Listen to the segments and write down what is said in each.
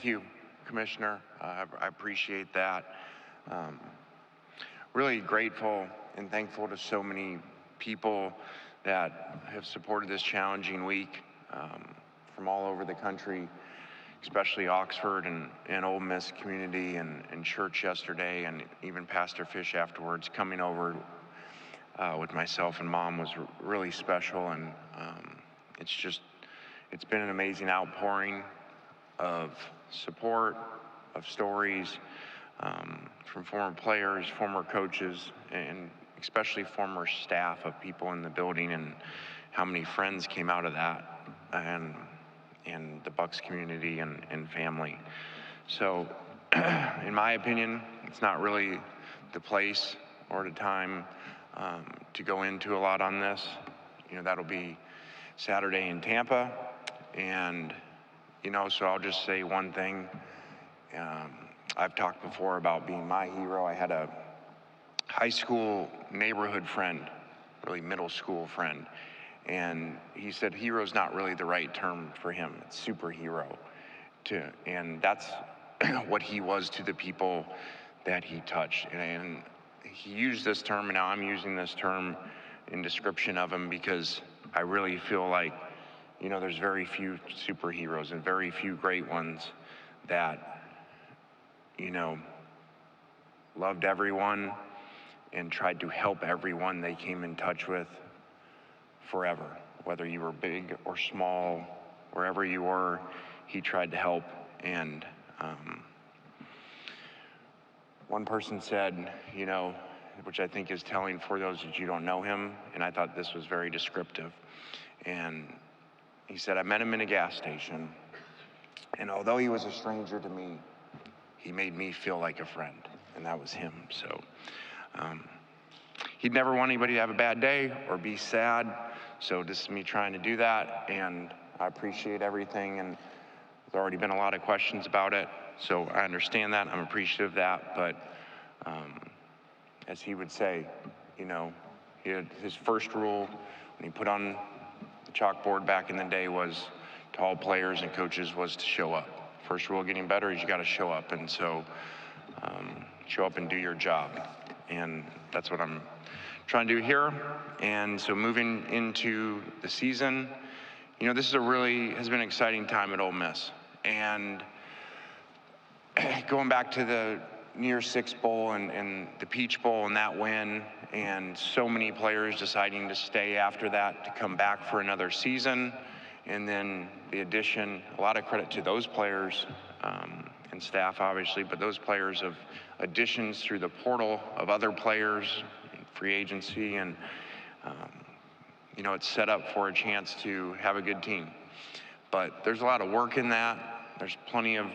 Thank you, Commissioner. I appreciate that. Um, really grateful and thankful to so many people that have supported this challenging week from all over the country, especially Oxford and Ole Miss community and church yesterday, and even Pastor Fish afterwards coming over with myself and Mom was really special. And it's been an amazing outpouring of support, of stories from former players, former coaches, and especially former staff of people in the building, and how many friends came out of that, and the Bucks community and family. So in my opinion, it's not really the place or the time to go into a lot on this. That'll be Saturday in Tampa, and so I'll just say one thing. I've talked before about being my hero. I had a high school neighborhood friend, really middle school friend, and he said hero's not really the right term for him. It's superhero, and that's what he was to the people that he touched. And he used this term, and now I'm using this term in description of him, because I really feel like there's very few superheroes and very few great ones that loved everyone and tried to help everyone they came in touch with forever. Whether you were big or small, wherever you were, he tried to help. And one person said, which I think is telling for those that you don't know him, and I thought this was very descriptive. And he said, I met him in a gas station, and although he was a stranger to me, he made me feel like a friend, and that was him. So he'd never want anybody to have a bad day or be sad, so this is me trying to do that, and I appreciate everything, and there's already been a lot of questions about it, so I understand that, I'm appreciative of that, but as he would say, he had his first rule when he put on the chalkboard back in the day was to all players and coaches was to show up. First rule of getting better is you got to show up, and so show up and do your job, and that's what I'm trying to do here. And so moving into the season, this has been an exciting time at Ole Miss, and going back to the New Year's Six Bowl and the Peach Bowl and that win, and so many players deciding to stay after that to come back for another season. And then the addition, a lot of credit to those players and staff, obviously, but those players of additions through the portal of other players, free agency, and it's set up for a chance to have a good team. But there's a lot of work in that. There's plenty of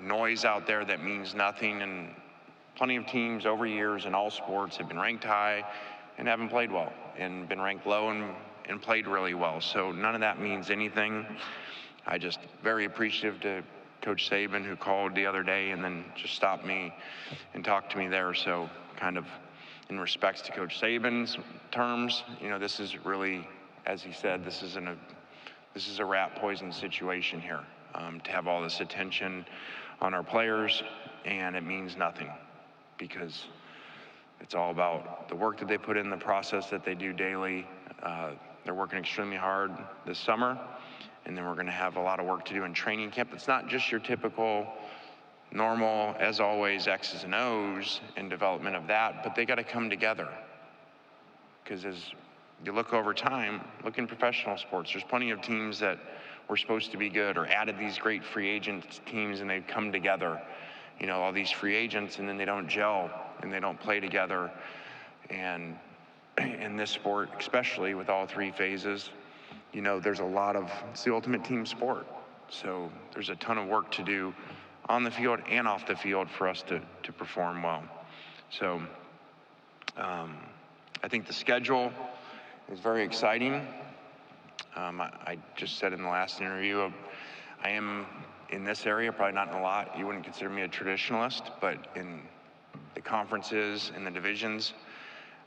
noise out there that means nothing, and plenty of teams over years in all sports have been ranked high and haven't played well, and been ranked low and played really well. So none of that means anything. I just very appreciative to Coach Saban, who called the other day and then just stopped me and talked to me there. So kind of in respects to Coach Saban's terms, this is really, as he said, this is a rat poison situation here, to have all this attention on our players, and it means nothing, because it's all about the work that they put in, the process that they do daily. They're working extremely hard this summer, and then we're going to have a lot of work to do in training camp. It's not just your typical, normal, as always, X's and O's and development of that, but they got to come together. Because as you look over time, look in professional sports, there's plenty of teams that were supposed to be good or added these great free agent teams, and they've come together, all these free agents, and then they don't gel and they don't play together. And in this sport, especially with all three phases, there's it's the ultimate team sport. So there's a ton of work to do on the field and off the field for us to perform well. So I think the schedule is very exciting. I just said in the last interview, I am in this area, probably not in a lot. You wouldn't consider me a traditionalist, but in the conferences and the divisions,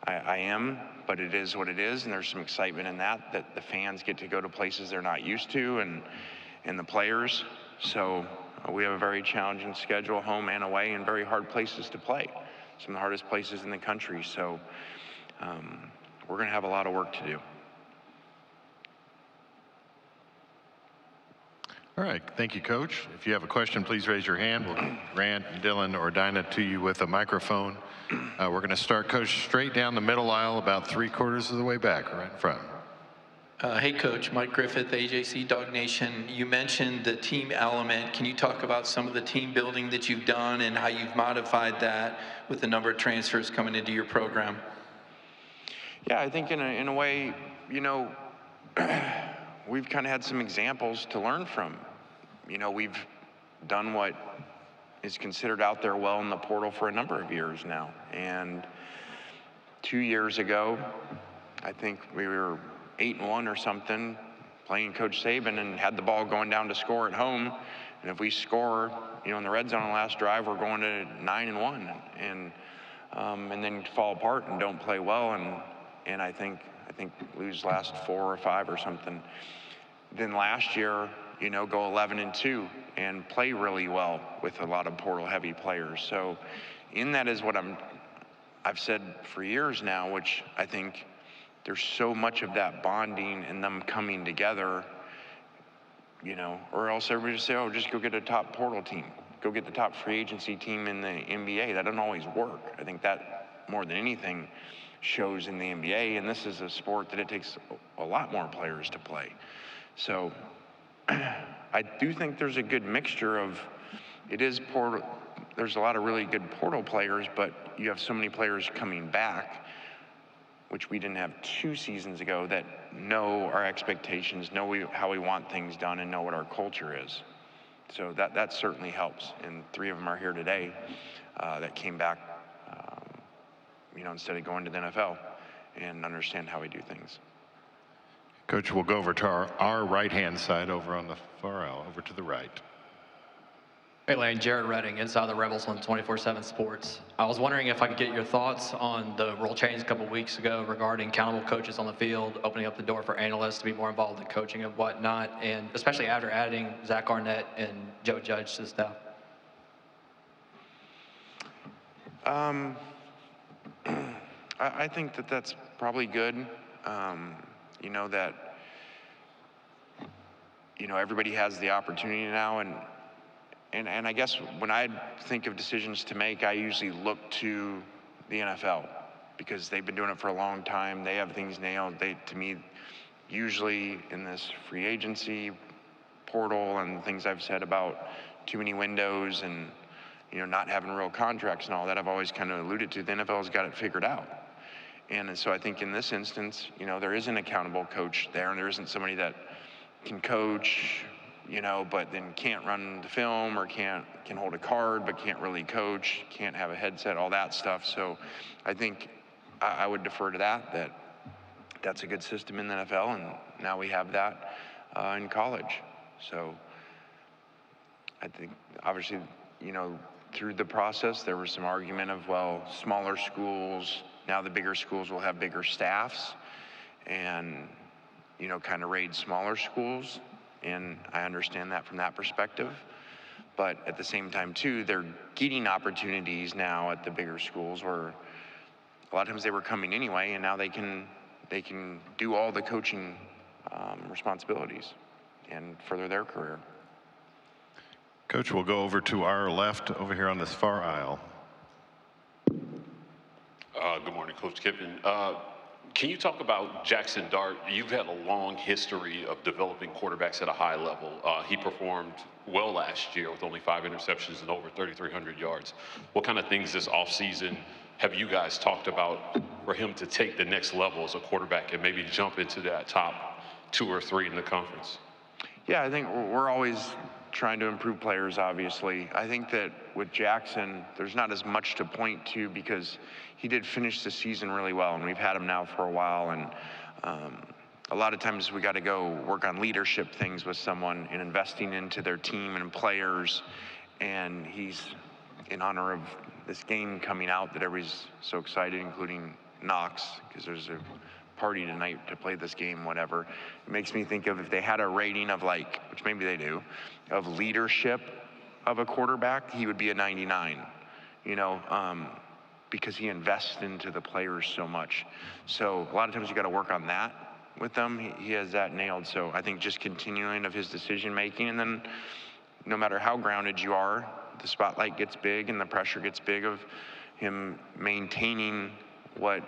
I am, but it is what it is, and there's some excitement in that the fans get to go to places they're not used to, and the players. So We have a very challenging schedule, home and away, and very hard places to play. Some of the hardest places in the country. So we're going to have a lot of work to do. All right, thank you, Coach. If you have a question, please raise your hand. We'll get Grant, Dylan, or Dinah to you with a microphone. We're going to start, Coach, straight down the middle aisle, about 3/4 of the way back, right in front. Hey, Coach. Mike Griffith, AJC Dog Nation. You mentioned the team element. Can you talk about some of the team building that you've done and how you've modified that with the number of transfers coming into your program? Yeah, I think in a way, you know, we've kind of had some examples to learn from. You know, we've done what is considered out there well in the portal for a number of years now. And 2 years ago, I think we were 8-1 or something, playing Coach Saban, and had the ball going down to score at home. And if we score, you know, in the red zone on the last drive, we're going to 9-1, and then fall apart and don't play well, and I think lose last 4 or 5 or something. Then last year, you know, go 11-2 and play really well with a lot of portal-heavy players. So in that is what I've said for years now, which I think there's so much of that bonding and them coming together, you know, or else everybody just say, oh, just go get a top portal team. Go get the top free agency team in the NBA. That doesn't always work. I think that more than anything shows in the NBA, and this is a sport that it takes a lot more players to play. So I do think there's a good mixture of, it is portal, there's a lot of really good portal players, but you have so many players coming back, which we didn't have 2 seasons ago, that know our expectations, know how we want things done, and know what our culture is. So that certainly helps. And 3 of them are here today that came back, you know, instead of going to the NFL, and understand how we do things. Coach, we'll go over to our right-hand side over on the far aisle, over to the right. Hey, Lane, Jared Redding, Inside the Rebels on 24/7 Sports. I was wondering if I could get your thoughts on the rule change a couple of weeks ago regarding accountable coaches on the field, opening up the door for analysts to be more involved in coaching and whatnot, and especially after adding Zach Arnett and Joe Judge to the staff. I think that's probably good. You know, that, you know, everybody has the opportunity now, and I guess when I think of decisions to make, I usually look to the NFL, because they've been doing it for a long time. They have things nailed. To me, usually in this free agency portal and things I've said about too many windows and, you know, not having real contracts and all that, I've always kind of alluded to, the NFL's got it figured out. And so I think in this instance, you know, there is an accountable coach there, and there isn't somebody that can coach, you know, but then can't run the film, or can hold a card but can't really coach, can't have a headset, all that stuff. So I think I would defer to that's a good system in the NFL, and now we have that in college. So I think obviously, you know, through the process there was some argument of, well, smaller schools, now the bigger schools will have bigger staffs, and, you know, kind of raid smaller schools. And I understand that from that perspective. But at the same time, too, they're getting opportunities now at the bigger schools where a lot of times they were coming anyway, and now they can do all the coaching responsibilities and further their career. Coach, we'll go over to our left over here on this far aisle. Good morning, Coach Kiffin. Can you talk about Jackson Dart? You've had a long history of developing quarterbacks at a high level. He performed well last year with only 5 interceptions and over 3,300 yards. What kind of things this offseason have you guys talked about for him to take the next level as a quarterback and maybe jump into that top 2 or 3 in the conference? Yeah, I think we're always trying to improve players, obviously. I think that with Jackson, there's not as much to point to, because he did finish the season really well, and we've had him now for a while. And a lot of times we got to go work on leadership things with someone and investing into their team and players. And he's, in honor of this game coming out that everybody's so excited, including Knox, because there's a party tonight to play this game, whatever. It makes me think of, if they had a rating of, like, which maybe they do, of leadership of a quarterback, he would be a 99, you know, because he invests into the players so much. So a lot of times you got to work on that with them. He has that nailed. So I think just continuing of his decision making, and then no matter how grounded you are, the spotlight gets big and the pressure gets big of him maintaining what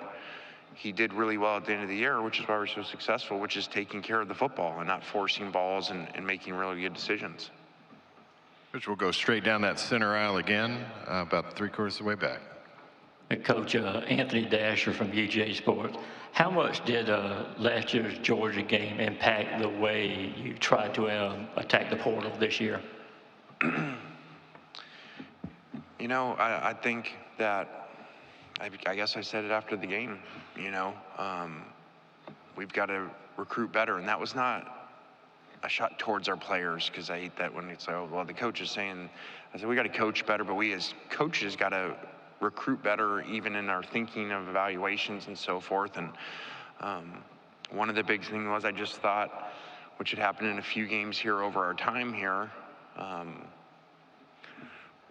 he did really well at the end of the year, which is why we're so successful, which is taking care of the football and not forcing balls and making really good decisions. Coach, we'll go straight down that center aisle again, about 3/4 of the way back. Coach, Anthony Dasher from UJ Sports. How much did last year's Georgia game impact the way you tried to attack the portal this year? You know, I think that, I guess I said it after the game, you know, we've got to recruit better. And that was not a shot towards our players, because I hate that when it's like, oh, well, the coach is saying, I said, we got to coach better, but we as coaches got to recruit better, even in our thinking of evaluations and so forth. And one of the big things was, I just thought, which had happened in a few games here over our time here,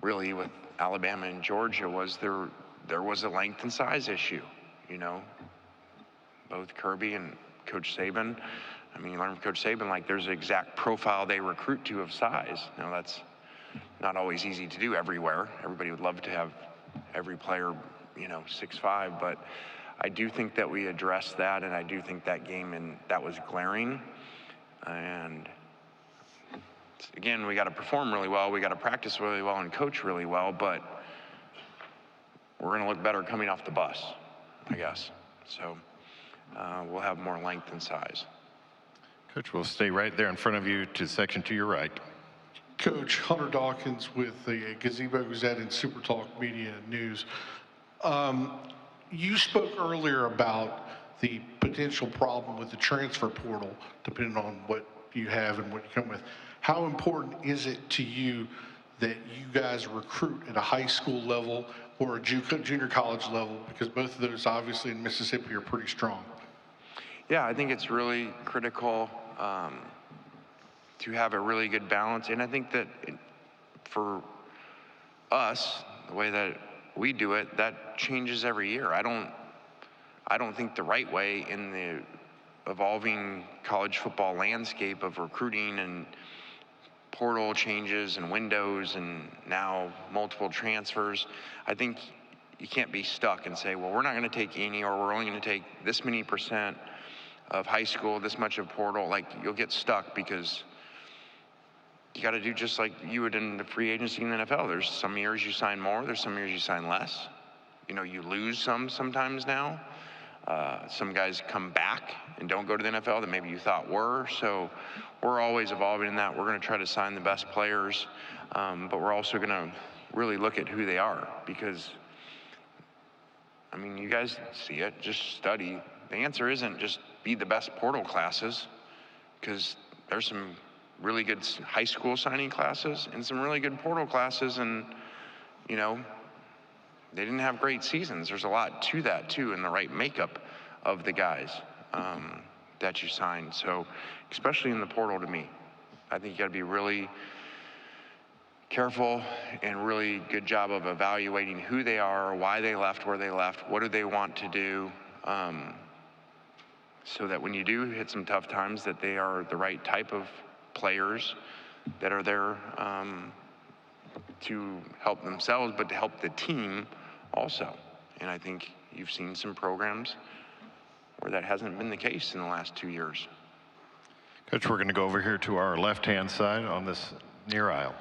really with Alabama and Georgia, was there was a length and size issue, you know. Both Kirby and Coach Saban, I mean, you learn from Coach Saban, like, there's an exact profile they recruit to of size. Now, that's not always easy to do everywhere. Everybody would love to have every player, you know, 6'5", but I do think that we addressed that, and I do think that game, and that was glaring. And again, we got to perform really well, we got to practice really well and coach really well, but we're going to look better coming off the bus, I guess. So we'll have more length and size. Coach, we'll stay right there in front of you to section to your right. Coach, Hunter Dawkins with the Gazebo Gazette and Super Talk Media News. You spoke earlier about the potential problem with the transfer portal, depending on what you have and what you come with. How important is it to you that you guys recruit at a high school level or a junior college level? Because both of those, obviously, in Mississippi are pretty strong. Yeah, I think it's really critical to have a really good balance. And I think that for us, the way that we do it, that changes every year. I don't think the right way in the evolving college football landscape of recruiting and portal changes and windows and now multiple transfers, I think you can't be stuck and say, well, we're not going to take any, or we're only going to take this many % of high school, this much of portal. Like, you'll get stuck, because you got to do just like you would in the free agency in the NFL. There's some years you sign more, there's some years you sign less. You know, you lose sometimes now. Some guys come back and don't go to the NFL that maybe you thought were. So we're always evolving in that. We're going to try to sign the best players, but we're also going to really look at who they are, because, I mean, you guys see it, just study. The answer isn't just be the best portal classes, because there's some really good high school signing classes and some really good portal classes, and, you know, they didn't have great seasons. There's a lot to that too, in the right makeup of the guys that you sign. So especially in the portal, to me, I think you got to be really careful and really good job of evaluating who they are, why they left, where they left, what do they want to do, so that when you do hit some tough times, that they are the right type of players that are there to help themselves, but to help the team also. And I think you've seen some programs where that hasn't been the case in the last 2 years. Coach, we're going to go over here to our left-hand side on this near aisle.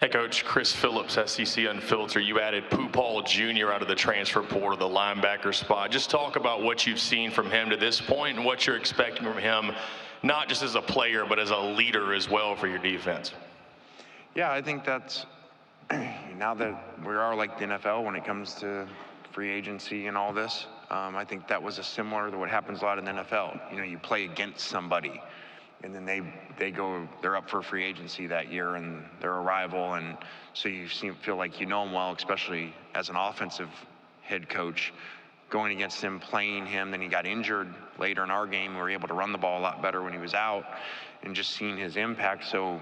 Hey, Coach. Chris Phillips, SEC Unfiltered. You added Pooh Paul Jr. out of the transfer portal, the linebacker spot. Just talk about what you've seen from him to this point and what you're expecting from him, not just as a player, but as a leader as well for your defense. Yeah, I think that's, now that we are like the NFL when it comes to free agency and all this, I think that was a similar to what happens a lot in the NFL. You know, you play against somebody, and then they're up for free agency that year, and they're a rival, and so you feel like you know him well, especially as an offensive head coach, going against him, playing him. Then he got injured later in our game. We were able to run the ball a lot better when he was out, and just seeing his impact. So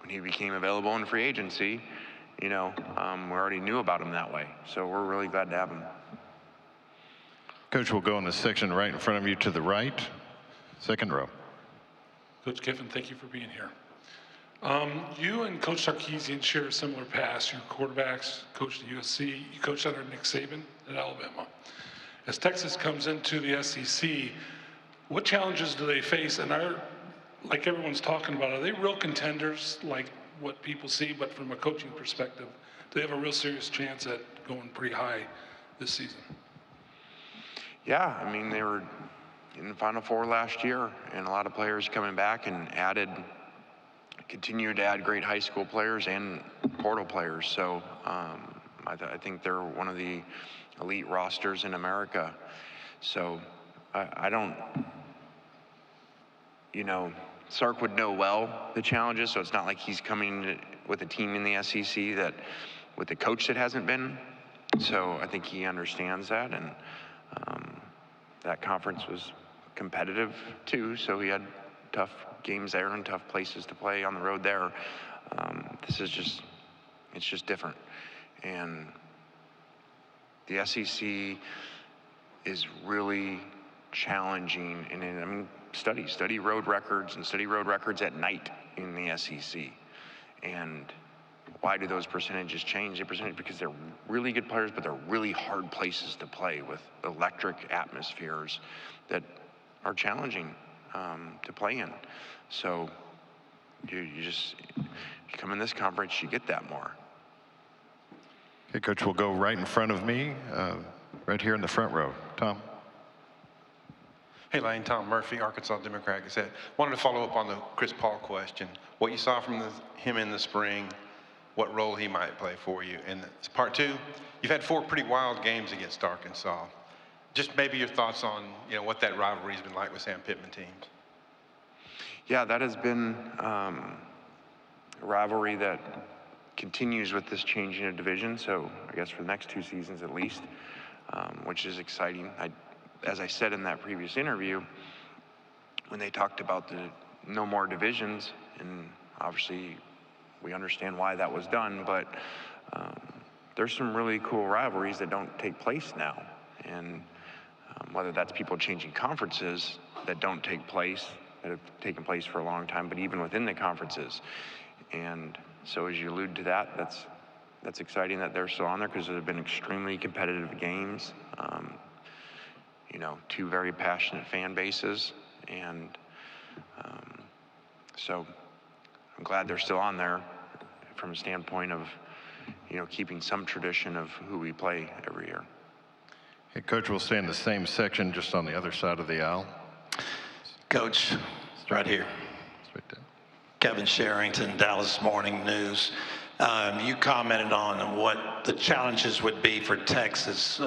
when he became available in free agency, we already knew about him that way. So we're really glad to have him. Coach will go in the section right in front of you to the right, second row. Coach Kiffin, thank you for being here. You and Coach Sarkisian share a similar past. Your quarterbacks coached at USC. You coached under Nick Saban at Alabama. As Texas comes into the SEC, what challenges do they face? And like everyone's talking about, are they real contenders like what people see, but from a coaching perspective, do they have a real serious chance at going pretty high this season? Yeah, I mean, they were in the Final Four last year, and a lot of players coming back and continued to add great high school players and portal players. So I think they're one of the elite rosters in America. So I don't, Sark would know well the challenges, so it's not like he's coming with a team in the SEC that with a coach that hasn't been. So I think he understands that, and that conference was competitive too, so he had tough games there and tough places to play on the road there. It's just different. And the SEC is really challenging, and study road records and study road records at night in the SEC. And why do those percentages change? They percentage because they're really good players, but they're really hard places to play with electric atmospheres that are challenging to play in. So you come in this conference, you get that more. Okay, Coach, we'll go right in front of me, right here in the front row. Tom. Hey, Lane, Tom Murphy, Arkansas Democrat Gazette. Wanted to follow up on the Chris Paul question. What you saw from him in the spring, what role he might play for you. And part two, you've had 4 pretty wild games against Arkansas. Just maybe your thoughts on what that rivalry's been like with Sam Pittman teams. Yeah, that has been a rivalry that continues with this changing of division. So I guess for the next 2 seasons at least, which is exciting. As I said in that previous interview, when they talked about the no more divisions, and obviously we understand why that was done, but there's some really cool rivalries that don't take place now. And whether that's people changing conferences that don't take place, that have taken place for a long time, but even within the conferences. And so as you allude to that, that's exciting that they're still on there, because there have been extremely competitive games. 2 very passionate fan bases, and so I'm glad they're still on there from a standpoint of keeping some tradition of who we play every year. Hey, Coach, we'll stay in the same section, just on the other side of the aisle. Coach, right here. Straight down. Kevin Sherrington, Dallas Morning News. You commented on what the challenges would be for Texas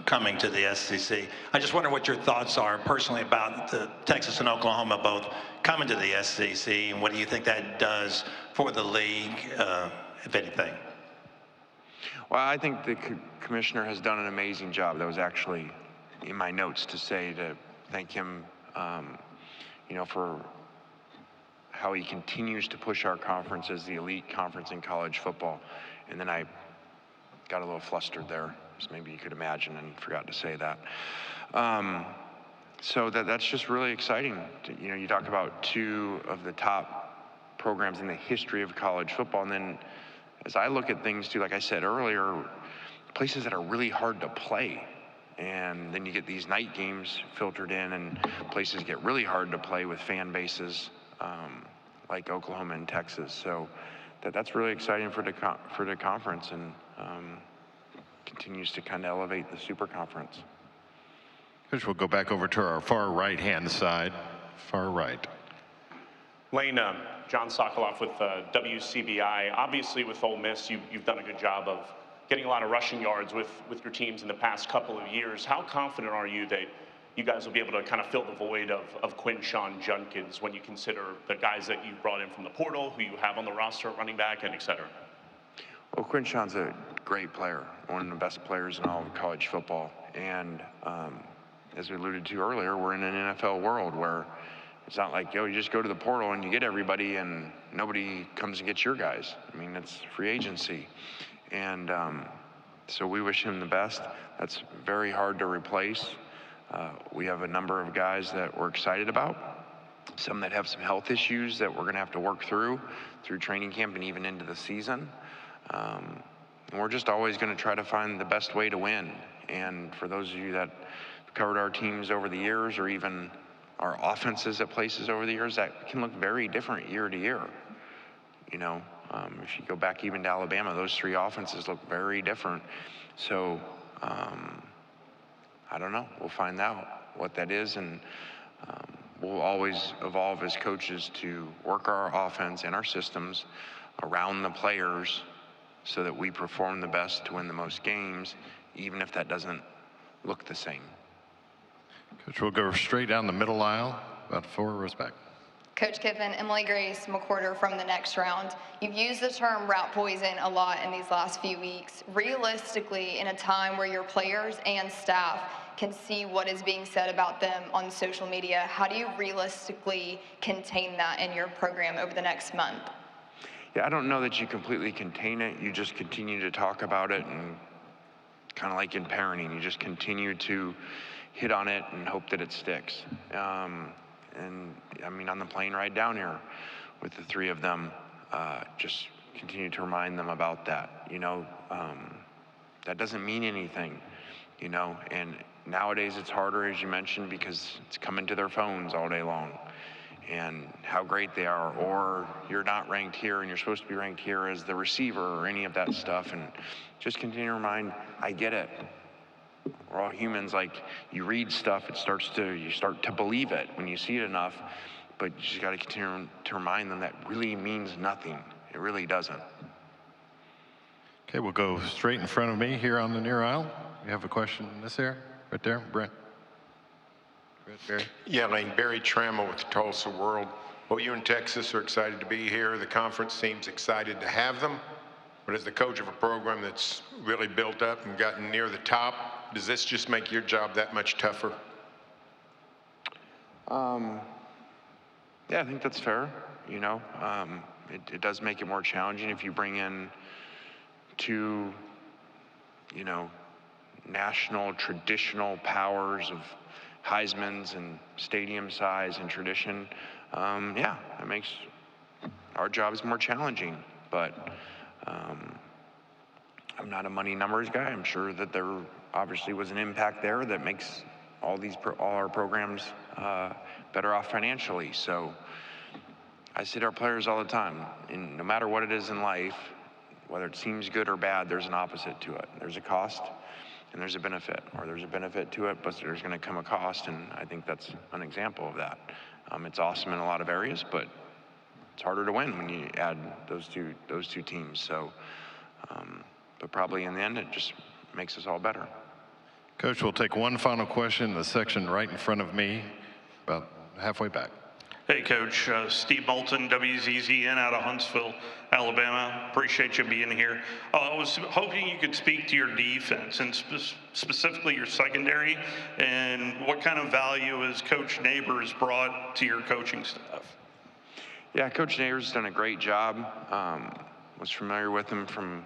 coming to the SEC. I just wonder what your thoughts are personally about the Texas and Oklahoma both coming to the SEC, and what do you think that does for the league, if anything? Well, I think the commissioner has done an amazing job. That was actually in my notes to thank him, for how he continues to push our conference as the elite conference in college football. And then I got a little flustered there, as maybe you could imagine, and forgot to say that. So that's just really exciting. You talk about 2 of the top programs in the history of college football, and then as I look at things too, like I said earlier, places that are really hard to play. And then you get these night games filtered in, and places get really hard to play with fan bases like Oklahoma and Texas. So that's really exciting for the conference, and continues to kind of elevate the super conference. Coach, we'll go back over to our far right-hand side. Far right. Lane, John Sokoloff with WCBI. Obviously, with Ole Miss, you've done a good job of getting a lot of rushing yards with your teams in the past couple of years. How confident are you that you guys will be able to kind of fill the void of Quinshon Judkins when you consider the guys that you brought in from the portal, who you have on the roster at running back, and et cetera? Well, Quinshon's a great player, one of the best players in all of college football. And as we alluded to earlier, we're in an NFL world where It's not like, yo, you just go to the portal and you get everybody and nobody comes and gets your guys. I mean, it's free agency. And so we wish him the best. That's very hard to replace. We have a number of guys that we're excited about, some that have some health issues that we're going to have to work through training camp and even into the season. And we're just always going to try to find the best way to win. And for those of you that have covered our teams over the years, or even our offenses at places over the years, that can look very different year to year. You know, if you go back even to Alabama, those three offenses look very different. So I don't know. We'll find out what that is, and we'll always evolve as coaches to work our offense and our systems around the players so that we perform the best to win the most games, even if that doesn't look the same. Coach, we'll go straight down the middle aisle, about 4 rows back. Coach Kiffin, Emily Grace McWhorter from the next round. You've used the term route poison a lot in these last few weeks. Realistically, in a time where your players and staff can see what is being said about them on social media, how do you realistically contain that in your program over the next month? Yeah, I don't know that you completely contain it. You just continue to talk about it, and kind of like in parenting, you just continue to hit on it and hope that it sticks. And I mean, on the plane ride down here with the 3 of them, just continue to remind them about that. You know, that doesn't mean anything, you know, and nowadays it's harder, as you mentioned, because it's coming to their phones all day long and how great they are, or you're not ranked here and you're supposed to be ranked here as the receiver or any of that stuff. And just continue to remind, I get it. We're all humans. Like, you read stuff, you start to believe it when you see it enough, but you just got to continue to remind them that really means nothing. It really doesn't. Okay, we'll go straight in front of me here on the near aisle. You have a question in this area? Right there, Brent. Barry. Yeah, Lane, Barry Trammell with the Tulsa World. Well, you and Texas are excited to be here. The conference seems excited to have them. But as the coach of a program that's really built up and gotten near the top, does this just make your job that much tougher? Yeah, I think that's fair. You know, it does make it more challenging if you bring in 2, you know, national traditional powers of Heisman's and stadium size and tradition. Yeah, it makes our jobs more challenging, but I'm not a money numbers guy. I'm sure that there obviously was an impact there that makes all our programs better off financially. So I say to our players all the time, and no matter what it is in life, whether it seems good or bad, there's an opposite to it. There's a cost and there's a benefit, or there's a benefit to it, but there's going to come a cost, and I think that's an example of that. It's awesome in a lot of areas, but it's harder to win when you add those two teams. So, but probably in the end, it just makes us all better. Coach, we'll take one final question in the section right in front of me, about halfway back. Hey, Coach. Steve Moulton, WZZN out of Huntsville, Alabama. Appreciate you being here. I was hoping you could speak to your defense and specifically your secondary, and what kind of value has Coach Neighbors brought to your coaching staff? Yeah, Coach Neighbors has done a great job. Was familiar with him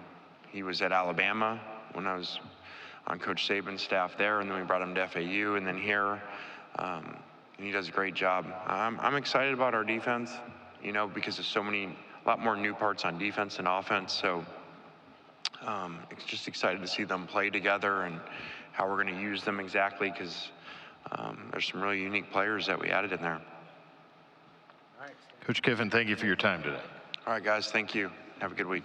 he was at Alabama when I was on Coach Saban's staff there, and then we brought him to FAU, and then here. And he does a great job. I'm excited about our defense, you know, because there's a lot more new parts on defense and offense. So just excited to see them play together and how we're going to use them exactly, because there's some really unique players that we added in there. Coach Kiffin, thank you for your time today. All right, guys, thank you. Have a good week.